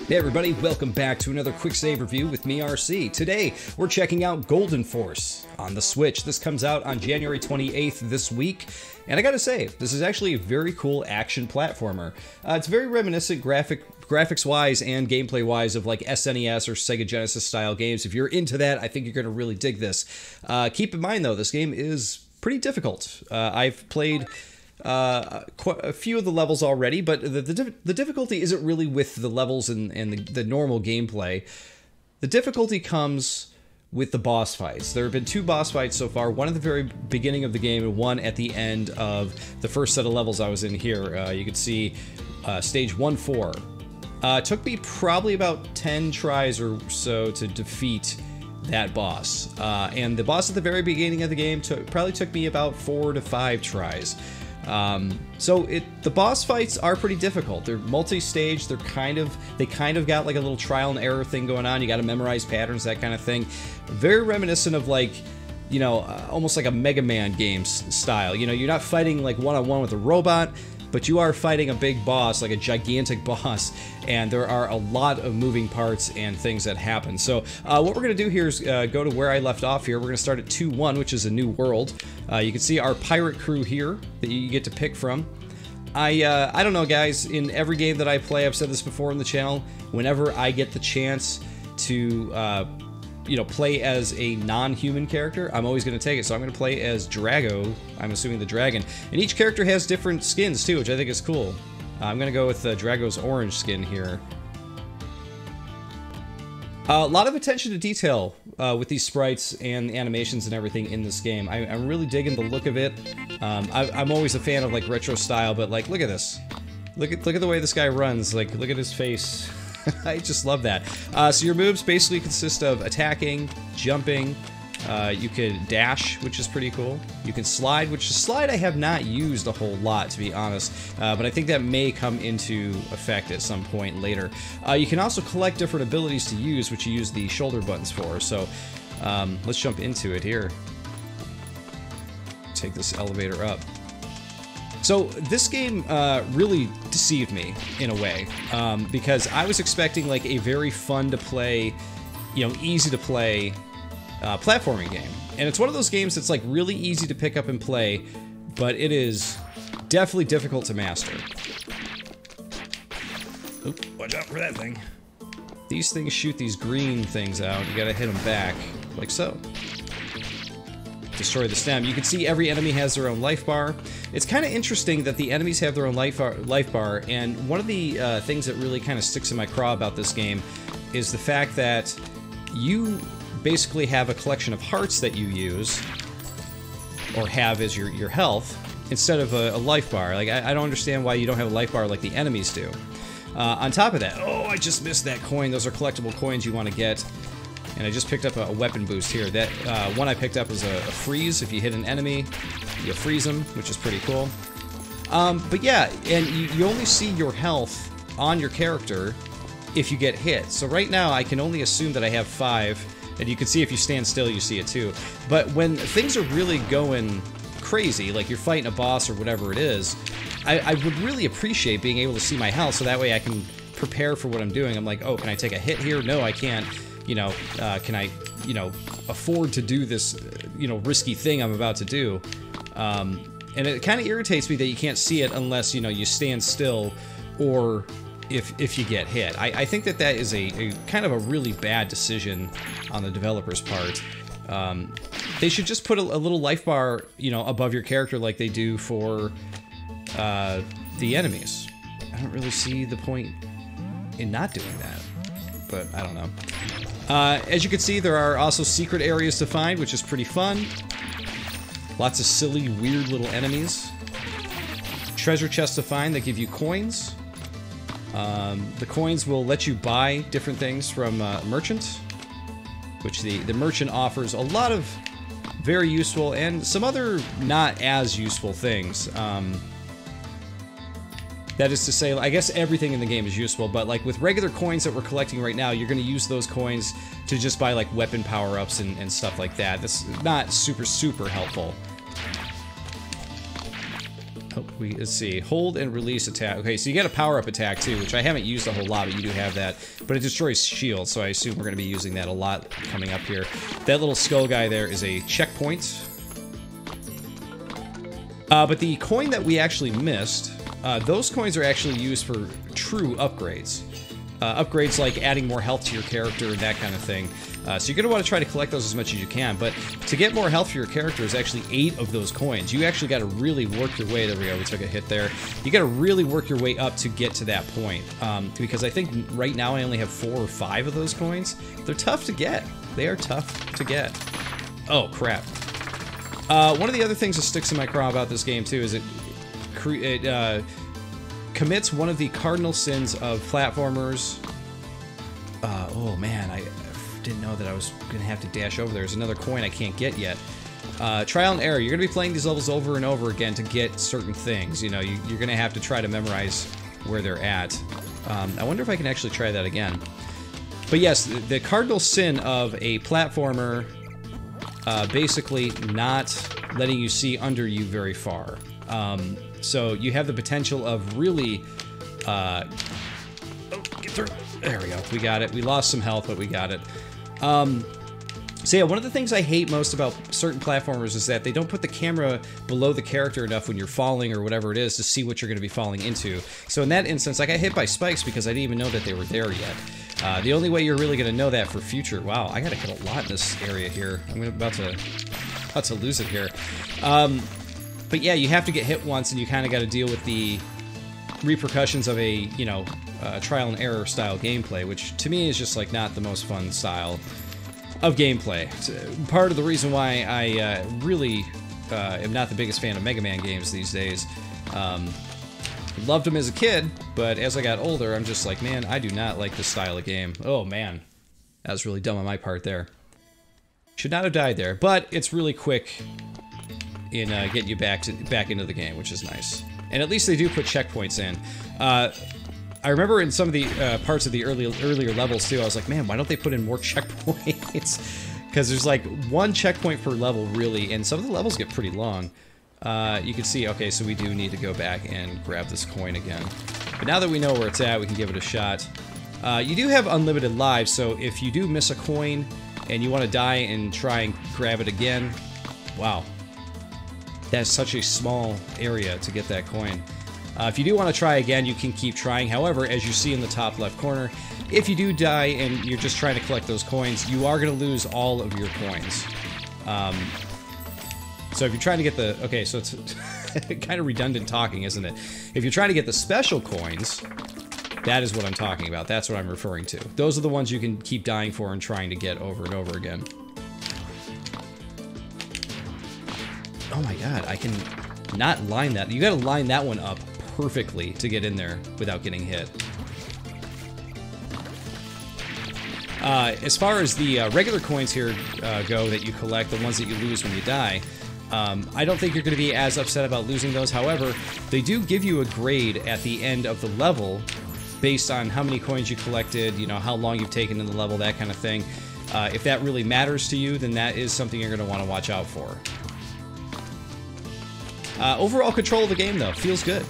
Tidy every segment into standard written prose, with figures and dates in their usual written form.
Hey everybody, welcome back to another Quicksave Review with me, RC. Today, we're checking out Golden Force on the Switch. This comes out on January 28th this week, and I gotta say, this is actually a very cool action platformer. It's very reminiscent graphics-wise and gameplay-wise of like SNES or Sega Genesis style games. If you're into that, I think you're gonna really dig this. Keep in mind though, this game is pretty difficult. I've played quite a few of the levels already, but the difficulty isn't really with the levels and the normal gameplay. The difficulty comes with the boss fights. There have been 2 boss fights so far, one at the very beginning of the game and one at the end of the first set of levels I was in here. You can see stage 1-4. Took me probably about 10 tries or so to defeat that boss. And the boss at the very beginning of the game probably took me about 4 to 5 tries. The boss fights are pretty difficult. They're multi-stage. They kind of got like a little trial and error thing going on. You got to memorize patterns, that kind of thing. Very reminiscent of like, you know, almost like a Mega Man games style. You know, you're not fighting like one-on-one with a robot, but you are fighting a big boss, like a gigantic boss, and there are a lot of moving parts and things that happen. So what we're going to do here is go to where I left off here. We're going to start at 2-1, which is a new world. You can see our pirate crew here that you get to pick from. I don't know, guys, in every game that I play, I've said this before on the channel, whenever I get the chance to you know, play as a non-human character, I'm always going to take it. So I'm going to play as Drago, I'm assuming the dragon. And each character has different skins too, which I think is cool. I'm going to go with Drago's orange skin here. A lot of attention to detail with these sprites and the animations and everything in this game. I'm really digging the look of it. I'm always a fan of like retro style, but like, look at this. Look at the way this guy runs. Like, look at his face. I just love that. So your moves basically consist of attacking, jumping, you can dash, which is pretty cool. You can slide, which slide I have not used a whole lot, to be honest, but I think that may come into effect at some point later. You can also collect different abilities to use, which you use the shoulder buttons for. So let's jump into it here. Take this elevator up. So this game really deceived me in a way, because I was expecting like a very fun to play, you know, easy to play platforming game. And it's one of those games that's like really easy to pick up and play, but it is definitely difficult to master. Oop, watch out for that thing. These things shoot these green things out. You gotta hit them back, like so. Destroy the stem. You can see every enemy has their own life bar. It's kind of interesting that the enemies have their own life bar, and one of the things that really kind of sticks in my craw about this game is the fact that you basically have a collection of hearts that you use, or have as your health, instead of a life bar. Like, I don't understand why you don't have a life bar like the enemies do. On top of that, oh, I just missed that coin. Those are collectible coins you want to get. And I just picked up a weapon boost here. That one I picked up is a freeze. If you hit an enemy, you freeze them, which is pretty cool. But yeah, and you only see your health on your character if you get hit. So right now, I can only assume that I have 5. And you can see if you stand still, you see it too. But when things are really going crazy, like you're fighting a boss or whatever it is, I would really appreciate being able to see my health, so that way I can prepare for what I'm doing. I'm like, oh, can I take a hit here? No, I can't. You know, can I, you know, afford to do this, you know, risky thing I'm about to do? And it kind of irritates me that you can't see it unless, you know, you stand still or if you get hit. I think that is a kind of a really bad decision on the developer's part. They should just put a little life bar, you know, above your character like they do for the enemies. I don't really see the point in not doing that, but I don't know. As you can see, there are also secret areas to find, which is pretty fun. Lots of silly, weird little enemies. Treasure chests to find that give you coins. The coins will let you buy different things from merchants, which the merchant offers a lot of very useful and some other not as useful things. That is to say, I guess everything in the game is useful, but like with regular coins that we're collecting right now, you're going to use those coins to just buy like weapon power-ups and stuff like that. That's not super helpful. Oh, let's see, hold and release attack. Okay, so you get a power-up attack too, which I haven't used a whole lot, but you do have that. But it destroys shields, so I assume we're going to be using that a lot coming up here. That little skull guy there is a checkpoint. But the coin that we actually missed, those coins are actually used for true upgrades. Upgrades like adding more health to your character and that kind of thing. So you're going to want to try to collect those as much as you can, but to get more health for your character is actually 8 of those coins. You actually got to really work your way, there we go, we took a hit there. You got to really work your way up to get to that point, because I think right now I only have 4 or 5 of those coins. They're tough to get. They are tough to get. Oh, crap. One of the other things that sticks in my craw about this game, too, is it commits one of the cardinal sins of platformers. Oh, man, I didn't know that I was going to have to dash over there. There's another coin I can't get yet. Trial and error. You're going to be playing these levels over and over again to get certain things. You know, you're going to have to try to memorize where they're at. I wonder if I can actually try that again. But yes, the cardinal sin of a platformer basically not letting you see under you very far. So you have the potential of really... oh, get through. There we go. We got it. We lost some health, but we got it. So yeah, one of the things I hate most about certain platformers is that they don't put the camera below the character enough when you're falling or whatever it is to see what you're going to be falling into. So in that instance, I got hit by spikes because I didn't even know that they were there yet. The only way you're really going to know that for future... Wow, I got to hit a lot in this area here. I'm about to lose it here. But yeah, you have to get hit once, and you kind of got to deal with the repercussions of a, you know, trial and error style gameplay, which to me is just like not the most fun style of gameplay. It's part of the reason why I really am not the biggest fan of Mega Man games these days. Loved them as a kid, but as I got older, I'm just like, man, I do not like this style of game. Oh man, that was really dumb on my part there. Should not have died there, but it's really quick in getting you back into the game, which is nice. And at least they do put checkpoints in. I remember in some of the parts of the earlier levels too, I was like, man, why don't they put in more checkpoints? Because there's like one checkpoint per level, really, and some of the levels get pretty long. You can see, okay, so we do need to go back and grab this coin again. But now that we know where it's at, we can give it a shot. You do have unlimited lives, so if you do miss a coin and you want to die and try and grab it again, wow. That's such a small area to get that coin. If you do want to try again, you can keep trying. However, as you see in the top left corner, if you do die and you're just trying to collect those coins, you are going to lose all of your coins. So if you're trying to get the... Okay, so it's kind of redundant talking, isn't it? If you're trying to get the special coins, that is what I'm talking about. That's what I'm referring to. Those are the ones you can keep dying for and trying to get over and over again. Oh my god, I can not line that. You gotta line that one up perfectly to get in there without getting hit. As far as the regular coins here go that you collect, the ones that you lose when you die, I don't think you're going to be as upset about losing those. However, they do give you a grade at the end of the level based on how many coins you collected, you know, how long you've taken in the level, that kind of thing. If that really matters to you, then that is something you're going to want to watch out for. Overall control of the game, though, feels good.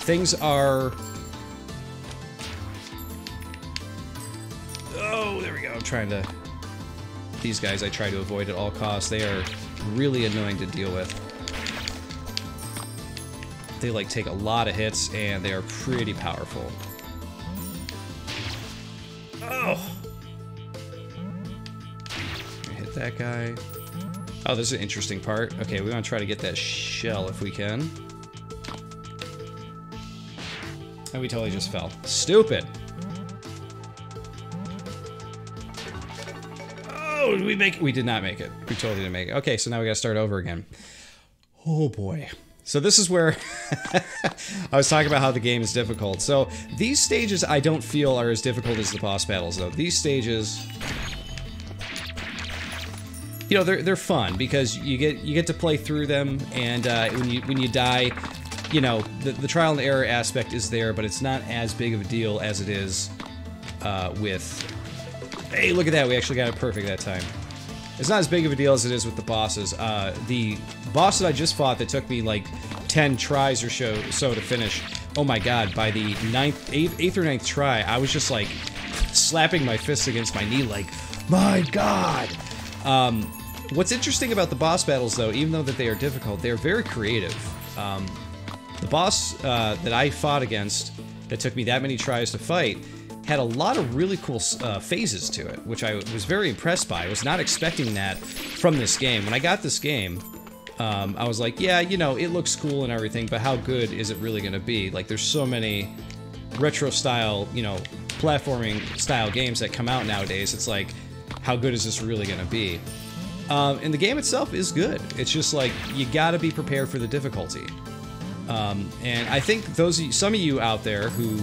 Things are... Oh, there we go. I'm trying to... These guys I try to avoid at all costs. They are really annoying to deal with. They, like, take a lot of hits, and they are pretty powerful. Oh! Hit that guy. Oh, this is an interesting part. Okay, we want to try to get that shell if we can. And we totally just fell. Stupid! Oh, did we make it? We did not make it. We totally didn't make it. Okay, so now we gotta start over again. Oh boy. So this is where I was talking about how the game is difficult. So these stages I don't feel are as difficult as the boss battles, though. These stages... You know, they're fun because you get to play through them, and when you die, you know, the trial and error aspect is there, but it's not as big of a deal as it is with... Hey, look at that, we actually got it perfect that time. It's not as big of a deal as it is with the bosses. The boss that I just fought that took me like 10 tries or so to finish. Oh my god, by the 8th or 9th try, I was just like slapping my fist against my knee like, my god! What's interesting about the boss battles, though, even though that they are difficult, they're very creative. The boss that I fought against, that took me that many tries to fight, had a lot of really cool phases to it, which I was very impressed by. I was not expecting that from this game. When I got this game, I was like, yeah, you know, it looks cool and everything, but how good is it really going to be? Like, there's so many retro-style, you know, platforming-style games that come out nowadays. It's like, how good is this really going to be? And the game itself is good. It's just like, you gotta be prepared for the difficulty. And I think some of you out there who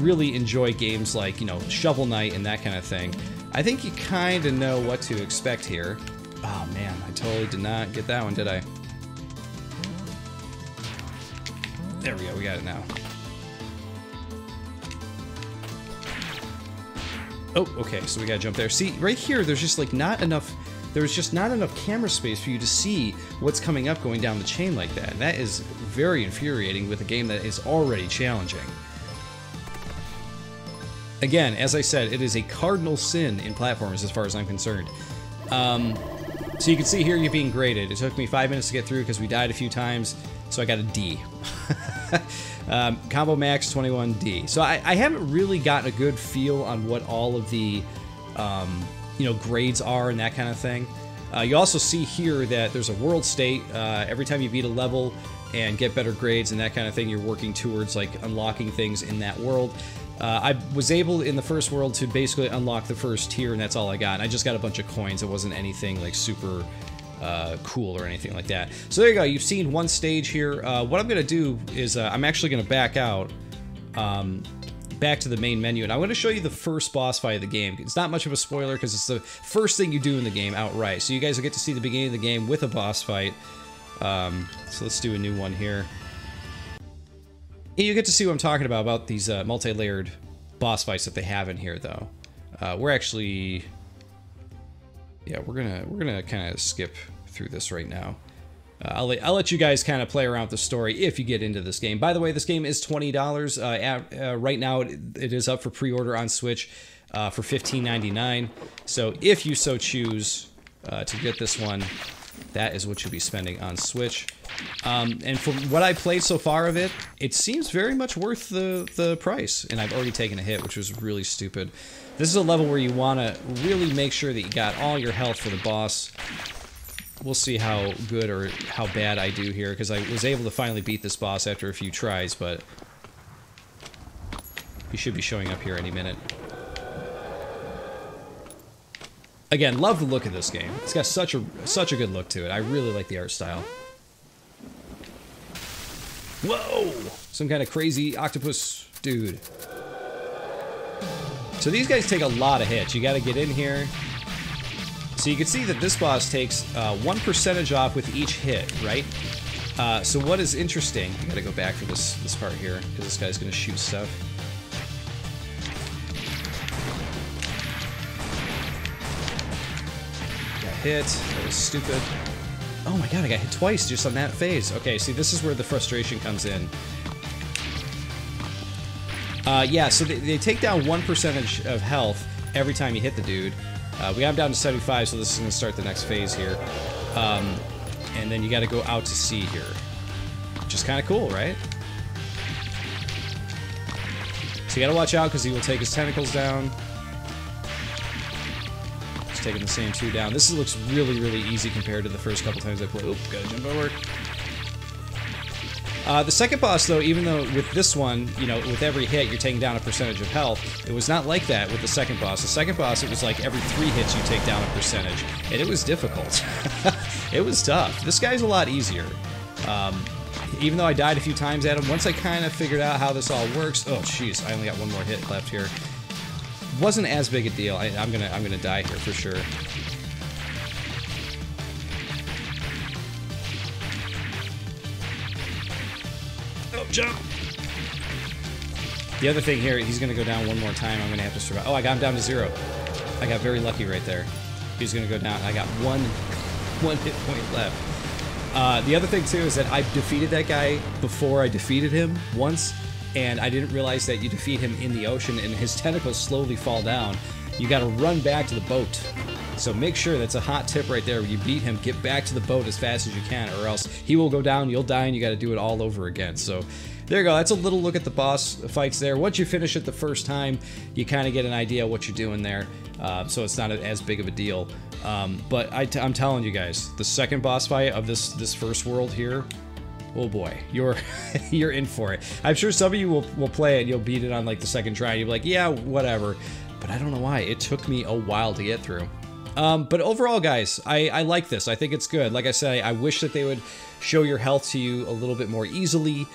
really enjoy games like, you know, Shovel Knight and that kind of thing, I think you kind of know what to expect here. Oh man, I totally did not get that one, did I? There we go, we got it now. Oh, okay, so we gotta jump there. See, right here, there's just like there's just not enough camera space for you to see what's coming up going down the chain like that. And that is very infuriating with a game that is already challenging. Again, as I said, it is a cardinal sin in platformers as far as I'm concerned. So you can see here you're being graded. It took me 5 minutes to get through because we died a few times, so I got a D. Combo max 21D. So I haven't really gotten a good feel on what all of the you know, grades are and that kind of thing. You also see here that there's a world state. Every time you beat a level and get better grades and that kind of thing, you're working towards like unlocking things in that world. I was able in the first world to basically unlock the first tier, and that's all I got. And I just got a bunch of coins. It wasn't anything like super cool or anything like that. So there you go. You've seen one stage here. What I'm going to do is I'm actually going to back out back to the main menu, and I'm going to show you the first boss fight of the game. It's not much of a spoiler because it's the first thing you do in the game outright. So you guys will get to see the beginning of the game with a boss fight. So let's do a new one here. You get to see what I'm talking about these multi-layered boss fights that they have in here, though. We're actually, yeah, we're gonna kind of skip through this right now. I'll let you guys kind of play around with the story if you get into this game. By the way, this game is $20. Right now, it is up for pre-order on Switch for $15.99. So if you so choose to get this one, that is what you'll be spending on Switch. And from what I played so far of it, it seems very much worth the price. And I've already taken a hit, which was really stupid. This is a level where you want to really make sure that you got all your health for the boss. We'll see how good or how bad I do here, because I was able to finally beat this boss after a few tries, but he should be showing up here any minute. Again, love the look of this game. It's got such a good look to it. I really like the art style. Whoa! Some kind of crazy octopus dude. So these guys take a lot of hits. You got to get in here. So you can see that this boss takes 1% off with each hit, right? So what is interesting, I gotta go back for this part here, because this guy's gonna shoot stuff. Got hit, that was stupid. Oh my god, I got hit twice just on that phase. Okay, see, this is where the frustration comes in. Yeah, so they take down 1% of health every time you hit the dude. We got him down to 75, so this is going to start the next phase here. And then you got to go out to sea here. Which is kind of cool, right? So you got to watch out because he will take his tentacles down. He's taking the same two down. This looks really, really easy compared to the first couple times I played. Oop, gotta jump over. The second boss, though, even though with this one, you know, with every hit you're taking down a percentage of health, it was not like that with the second boss. The second boss, it was like every 3 hits you take down a percentage, and it was difficult. It was tough. This guy's a lot easier. Even though I died a few times at him, once I kind of figured out how this all works, oh jeez, I only got one more hit left here. Wasn't as big a deal. I'm gonna die here for sure. Jump! The other thing here, he's going to go down one more time. I'm going to have to survive. Oh, I got him down to 0. I got very lucky right there. He's going to go down. I got one hit point left. The other thing too is that I defeated that guy before I defeated him once, and I didn't realize that you defeat him in the ocean and his tentacles slowly fall down. You got to run back to the boat. So make sure, that's a hot tip right there. When you beat him, get back to the boat as fast as you can, or else he will go down, you'll die, and you got to do it all over again. So there you go. That's a little look at the boss fights there. Once you finish it the first time, you kind of get an idea of what you're doing there. So it's not as big of a deal. But I'm telling you guys, the second boss fight of this first world here, oh boy, you're you're in for it. I'm sure some of you will play it and you'll beat it on like the second try. You'll be like, yeah, whatever. But I don't know why. It took me a while to get through. But overall, guys, I like this. I think it's good. Like I said, I wish that they would show your health to you a little bit more easily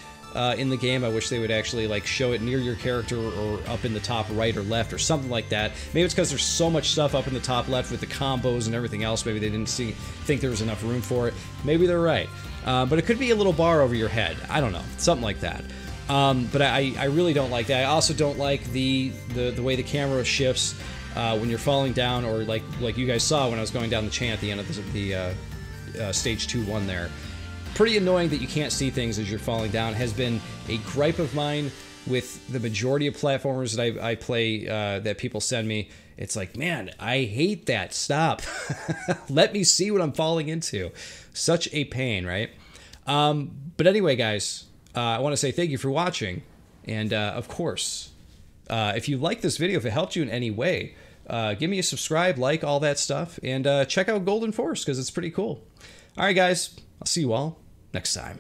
in the game. I wish they would actually like show it near your character or up in the top right or left or something like that. Maybe it's because there's so much stuff up in the top left with the combos and everything else. Maybe they didn't think there was enough room for it. Maybe they're right. But it could be a little bar over your head. I don't know. Something like that. But I really don't like that. I also don't like the way the camera shifts when you're falling down, or like you guys saw when I was going down the chain at the end of the stage 2-1 there. Pretty annoying that you can't see things as you're falling down. Has been a gripe of mine with the majority of platformers that I play that people send me. It's like, man, I hate that. Stop. Let me see what I'm falling into. Such a pain, right? But anyway, guys, I want to say thank you for watching. And of course, if you like this video, if it helped you in any way, give me a subscribe, like, all that stuff. And check out Golden Force because it's pretty cool. All right, guys, I'll see you all next time.